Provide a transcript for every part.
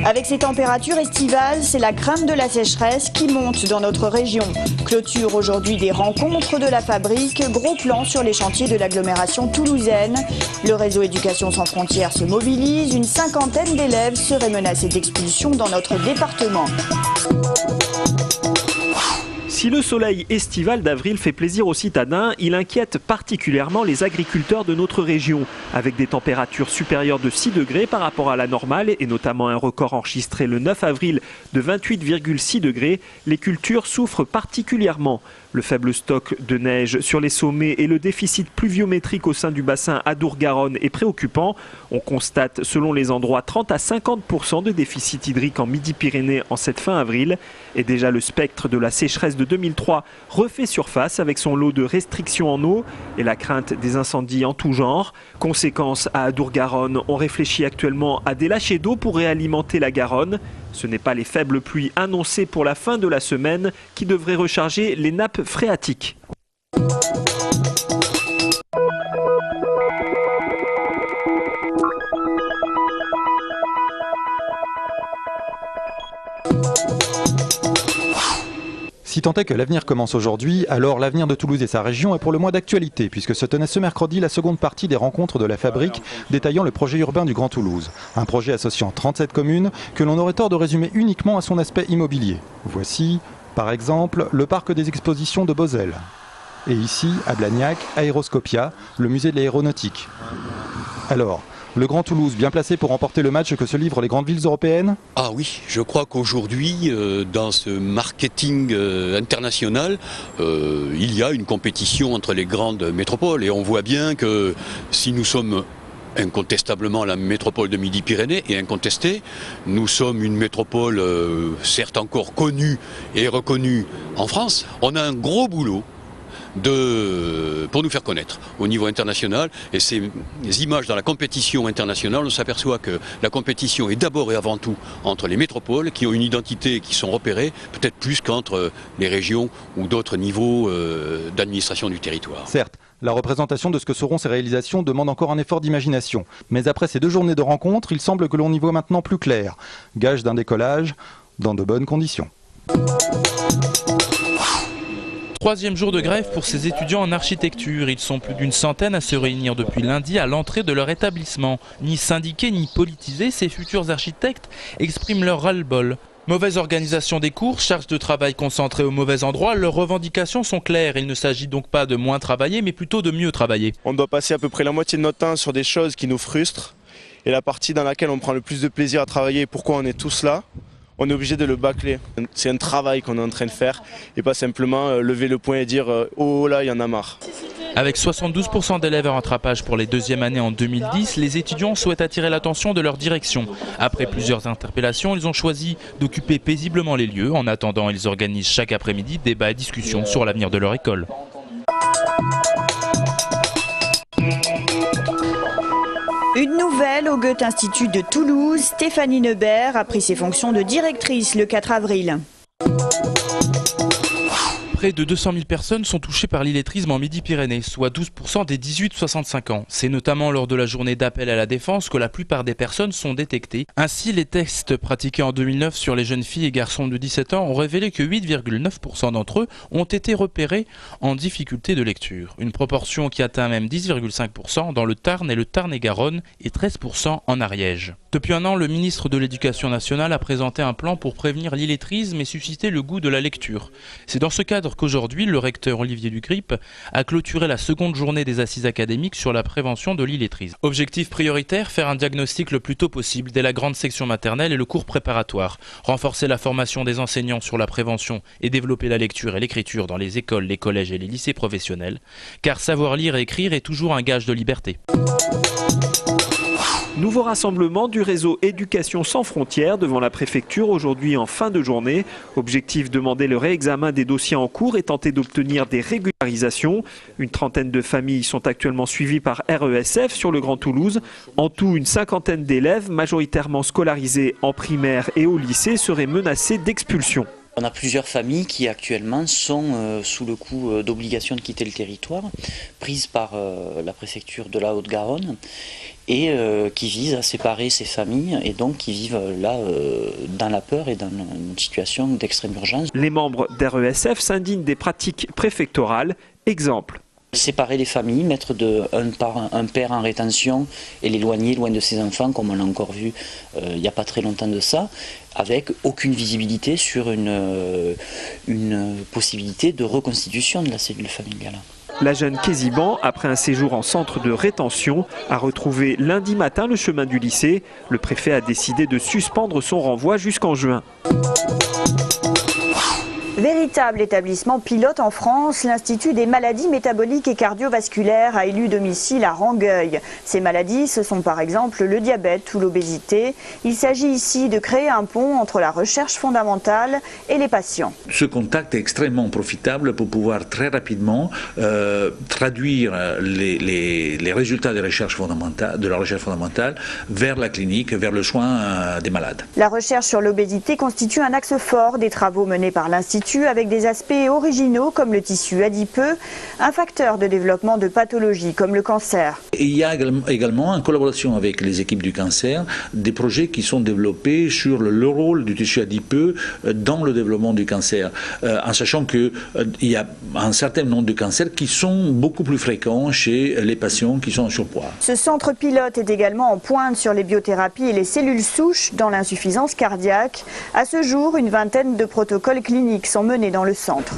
Avec ces températures estivales, c'est la crainte de la sécheresse qui monte dans notre région. Clôture aujourd'hui des rencontres de la fabrique, gros plan sur les chantiers de l'agglomération toulousaine. Le réseau Éducation sans frontières se mobilise, une cinquantaine d'élèves seraient menacés d'expulsion dans notre département. Si le soleil estival d'avril fait plaisir aux citadins, il inquiète particulièrement les agriculteurs de notre région. Avec des températures supérieures de 6 degrés par rapport à la normale et notamment un record enregistré le 9 avril de 28,6 degrés, les cultures souffrent particulièrement. Le faible stock de neige sur les sommets et le déficit pluviométrique au sein du bassin Adour-Garonne est préoccupant. On constate selon les endroits 30 à 50% de déficit hydrique en Midi-Pyrénées en cette fin avril. Et déjà le spectre de la sécheresse de 2003 refait surface avec son lot de restrictions en eau et la crainte des incendies en tout genre. Conséquence, à Adour-Garonne, on réfléchit actuellement à des lâchers d'eau pour réalimenter la Garonne. Ce n'est pas les faibles pluies annoncées pour la fin de la semaine qui devraient recharger les nappes phréatiques. Si tant est que l'avenir commence aujourd'hui, alors l'avenir de Toulouse et sa région est pour le moins d'actualité, puisque se tenait ce mercredi la seconde partie des rencontres de la fabrique détaillant le projet urbain du Grand Toulouse. Un projet associant 37 communes que l'on aurait tort de résumer uniquement à son aspect immobilier. Voici, par exemple, le parc des expositions de Beauzelle. Et ici, à Blagnac, Aéroscopia, le musée de l'aéronautique. Alors, le Grand Toulouse, bien placé pour remporter le match que se livrent les grandes villes européennes ? Ah oui, je crois qu'aujourd'hui, dans ce marketing international, il y a une compétition entre les grandes métropoles. Et on voit bien que si nous sommes incontestablement la métropole de Midi-Pyrénées et incontestée, nous sommes une métropole certes encore connue et reconnue en France. On a un gros boulot pour nous faire connaître au niveau international, et ces images dans la compétition internationale, on s'aperçoit que la compétition est d'abord et avant tout entre les métropoles qui ont une identité, qui sont repérées, peut-être plus qu'entre les régions ou d'autres niveaux d'administration du territoire. Certes, la représentation de ce que seront ces réalisations demande encore un effort d'imagination. Mais après ces 2 journées de rencontres, il semble que l'on y voit maintenant plus clair. Gage d'un décollage dans de bonnes conditions. 3e jour de grève pour ces étudiants en architecture. Ils sont plus d'une centaine à se réunir depuis lundi à l'entrée de leur établissement. Ni syndiqués ni politisés, ces futurs architectes expriment leur ras-le-bol. Mauvaise organisation des cours, charge de travail concentrée au mauvais endroit, leurs revendications sont claires. Il ne s'agit donc pas de moins travailler, mais plutôt de mieux travailler. On doit passer à peu près la moitié de notre temps sur des choses qui nous frustrent. Et la partie dans laquelle on prend le plus de plaisir à travailler, pourquoi on est tous là, on est obligé de le bâcler. C'est un travail qu'on est en train de faire et pas simplement lever le poing et dire « oh là, il y en a marre ». Avec 72% d'élèves en rattrapage pour les 2e années en 2010, les étudiants souhaitent attirer l'attention de leur direction. Après plusieurs interpellations, ils ont choisi d'occuper paisiblement les lieux. En attendant, ils organisent chaque après-midi débats et discussions sur l'avenir de leur école. Une nouvelle au Goethe-Institut de Toulouse, Stéphanie Neubert a pris ses fonctions de directrice le 4 avril. Près de 200 000 personnes sont touchées par l'illettrisme en Midi-Pyrénées, soit 12% des 18-65 ans. C'est notamment lors de la journée d'appel à la défense que la plupart des personnes sont détectées. Ainsi, les tests pratiqués en 2009 sur les jeunes filles et garçons de 17 ans ont révélé que 8,9% d'entre eux ont été repérés en difficulté de lecture. Une proportion qui atteint même 10,5% dans le Tarn et le Tarn-et-Garonne et 13% en Ariège. Depuis un an, le ministre de l'Éducation nationale a présenté un plan pour prévenir l'illettrisme et susciter le goût de la lecture. C'est dans ce cadre qu'aujourd'hui, le recteur Olivier Dugrip a clôturé la seconde journée des assises académiques sur la prévention de l'illettrisme. Objectif prioritaire, faire un diagnostic le plus tôt possible dès la grande section maternelle et le cours préparatoire. Renforcer la formation des enseignants sur la prévention et développer la lecture et l'écriture dans les écoles, les collèges et les lycées professionnels. Car savoir lire et écrire est toujours un gage de liberté. Nouveau rassemblement du réseau Éducation sans frontières devant la préfecture aujourd'hui en fin de journée. Objectif, demander le réexamen des dossiers en cours et tenter d'obtenir des régularisations. Une trentaine de familles sont actuellement suivies par RESF sur le Grand Toulouse. En tout, une cinquantaine d'élèves, majoritairement scolarisés en primaire et au lycée, seraient menacés d'expulsion. On a plusieurs familles qui actuellement sont sous le coup d'obligation de quitter le territoire, prises par la préfecture de la Haute-Garonne, et qui visent à séparer ces familles et donc qui vivent là dans la peur et dans une situation d'extrême urgence. Les membres d'RESF s'indignent des pratiques préfectorales. Exemple. Séparer les familles, mettre un père en rétention et l'éloigner loin de ses enfants, comme on l'a encore vu il n'y a pas très longtemps de ça, avec aucune visibilité sur une possibilité de reconstitution de la cellule familiale. La jeune Kéziban, après un séjour en centre de rétention, a retrouvé lundi matin le chemin du lycée. Le préfet a décidé de suspendre son renvoi jusqu'en juin. Véritable établissement pilote en France, l'Institut des maladies métaboliques et cardiovasculaires a élu domicile à Rangueil. Ces maladies, ce sont par exemple le diabète ou l'obésité. Il s'agit ici de créer un pont entre la recherche fondamentale et les patients. Ce contact est extrêmement profitable pour pouvoir très rapidement traduire les résultats de la recherche fondamentale vers la clinique, vers le soin des malades. La recherche sur l'obésité constitue un axe fort des travaux menés par l'Institut, avec des aspects originaux comme le tissu adipeux, un facteur de développement de pathologies comme le cancer. Il y a également, en collaboration avec les équipes du cancer, des projets qui sont développés sur le rôle du tissu adipeux dans le développement du cancer, en sachant qu'il y a un certain nombre de cancers qui sont beaucoup plus fréquents chez les patients qui sont en surpoids. Ce centre pilote est également en pointe sur les biothérapies et les cellules souches dans l'insuffisance cardiaque. À ce jour, une vingtaine de protocoles cliniques sont menés dans le centre.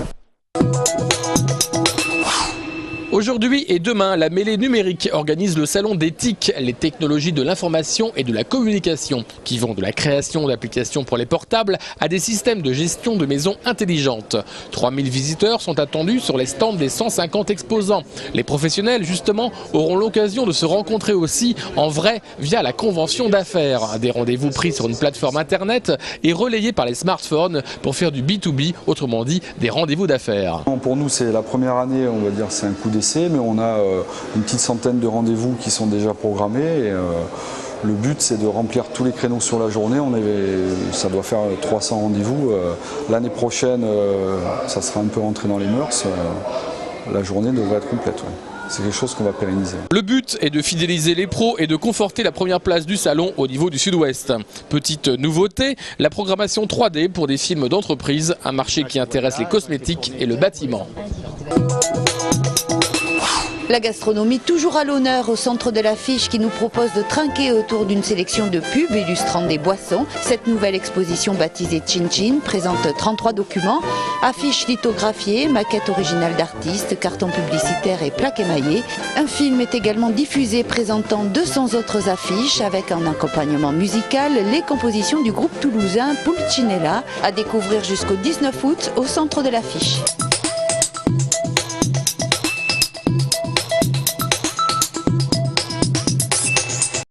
Aujourd'hui et demain, la mêlée numérique organise le salon des TIC, les technologies de l'information et de la communication, qui vont de la création d'applications pour les portables à des systèmes de gestion de maisons intelligentes. 3000 visiteurs sont attendus sur les stands des 150 exposants. Les professionnels, justement, auront l'occasion de se rencontrer aussi en vrai via la convention d'affaires. Des rendez-vous pris sur une plateforme internet et relayés par les smartphones pour faire du B2B, autrement dit des rendez-vous d'affaires. Pour nous, c'est la première année, on va dire, c'est un coup d'essai. Mais on a une petite centaine de rendez-vous qui sont déjà programmés. Et, le but, c'est de remplir tous les créneaux sur la journée. Ça doit faire 300 rendez-vous. L'année prochaine, ça sera un peu rentré dans les mœurs. La journée devrait être complète. Ouais. C'est quelque chose qu'on va pérenniser. Le but est de fidéliser les pros et de conforter la première place du salon au niveau du Sud-Ouest. Petite nouveauté, la programmation 3D pour des films d'entreprise, un marché qui intéresse les cosmétiques et le bâtiment. La gastronomie toujours à l'honneur au centre de l'affiche qui nous propose de trinquer autour d'une sélection de pubs illustrant des boissons. Cette nouvelle exposition baptisée Chin Chin présente 33 documents, affiches lithographiées, maquettes originales d'artistes, cartons publicitaires et plaques émaillées. Un film est également diffusé présentant 200 autres affiches avec en accompagnement musical les compositions du groupe toulousain Pulcinella à découvrir jusqu'au 19 août au centre de l'affiche.